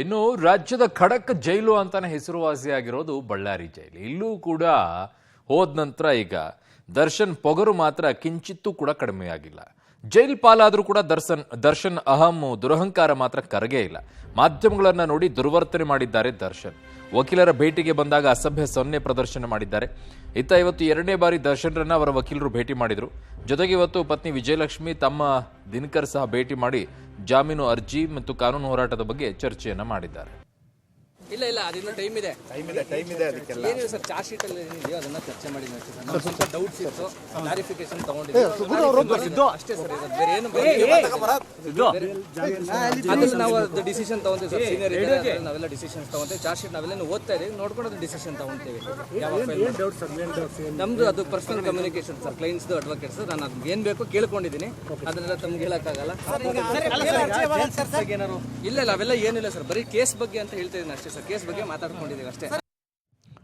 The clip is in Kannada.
ಇನ್ನು ರಾಜ್ಯದ ಖಡಕ್ ಜೈಲು ಅಂತಾನೆ ಹೆಸರುವಾಸಿಯಾಗಿರೋದು ಬಳ್ಳಾರಿ ಜೈಲು. ಇಲ್ಲೂ ಕೂಡ ಹೋದ ನಂತರ ಈಗ ದರ್ಶನ್ ಪೊಗರು ಮಾತ್ರ ಕಿಂಚಿತ್ತೂ ಕೂಡ ಕಡಿಮೆಯಾಗಿಲ್ಲ. ಜೈಲ್ ಪಾಲಾದ್ರೂ ಕೂಡ ದರ್ಶನ್ ದುರಹಂಕಾರ ಮಾತ್ರ ಕರಗೇ ಇಲ್ಲ. ಮಾಧ್ಯಮಗಳನ್ನ ನೋಡಿ ದುರ್ವರ್ತನೆ ಮಾಡಿದ್ದಾರೆ ದರ್ಶನ್. ವಕೀಲರ ಭೇಟಿಗೆ ಬಂದಾಗ ಅಸಭ್ಯ ಸೊನ್ನೆ ಪ್ರದರ್ಶನ ಮಾಡಿದ್ದಾರೆ. ಇವತ್ತು ಎರಡನೇ ಬಾರಿ ದರ್ಶನ್ರನ್ನ ಅವರ ವಕೀಲರು ಭೇಟಿ ಮಾಡಿದ್ರು. ಜೊತೆಗೆ ಇವತ್ತು ಪತ್ನಿ ವಿಜಯಲಕ್ಷ್ಮಿ ತಮ್ಮ ದಿನಕರ್ ಸಹ ಭೇಟಿ ಮಾಡಿ ಜಾಮೀನು ಅರ್ಜಿ ಮತ್ತು ಕಾನೂನು ಹೋರಾಟದ ಬಗ್ಗೆ ಚರ್ಚೆಯನ್ನ ಮಾಡಿದ್ದಾರೆ. ಇಲ್ಲ ಅದಿನ್ನ ಟೈಮ್ ಇದೆ ಅದಕ್ಕೆಲ್ಲ ಏನಿದೆ ಸರ್, ಚಾರ್ಜ್ ಶೀಟ್ ಅಲ್ಲಿ ಏನಿದೆಯೋ ಅದನ್ನ ಚರ್ಚೆ ಮಾಡಿದ್ವಿ ಸರ್. ನಮ್ಗೆ ಸ್ವಲ್ಪ ಡೌಟ್ಸ್ ಇತ್ತು, ಕ್ಲಾರಿಫಿಕೇಶನ್ ತಗೊಂಡಿದ್ವಿ ಅಷ್ಟೇ ಸರ್. ಇದು ಬೇರೆ ಏನು ಅದ್ರಲ್ಲಿ ನಾವು ಅದು ಡಿಸಿಷನ್ ತಗೊಂತೀವಿ ಸರ್. ಸೀನಿಯರ್ ಇದ್ದಾರೆ, ನಾವೆಲ್ಲ ಡಿಸಿಷನ್ಸ್ ತಗೊಂತೀವಿ. ಚಾರ್ಜ್ ಶೀಟ್ ನಾವೆಲ್ಲ ಓದ್ತಾ ಇದೀವಿ, ನೋಡ್ಕೊಂಡು ಅದು ಡಿಸಿಷನ್ ತಗೊಂತೀವಿ. ನಮ್ದು ಅದು personal communication sir, clients advocates. ನಾನು ಅದು ಏನ್ ಬೇಕೋ ಕೇಳ್ಕೊಂಡಿದ್ದೀನಿ, ಅದನ್ನೆಲ್ಲ ತಮ್ಗೆ ಹೇಳಕ್ಕಾಗಲ್ಲ. ಇಲ್ಲ ಅವೆಲ್ಲ ಏನಿಲ್ಲ ಸರ್, ಬರೀ ಕೇಸ್ ಬಗ್ಗೆ ಅಂತ ಹೇಳ್ತಾ ಇದ್ದೀನಿ ಅಷ್ಟೇ ಸರ್. ಕೇಸ್ ಬಗ್ಗೆ ಮಾತಾಡ್ಕೊಂಡಿದ್ದೀವಿ ಅಷ್ಟೇ.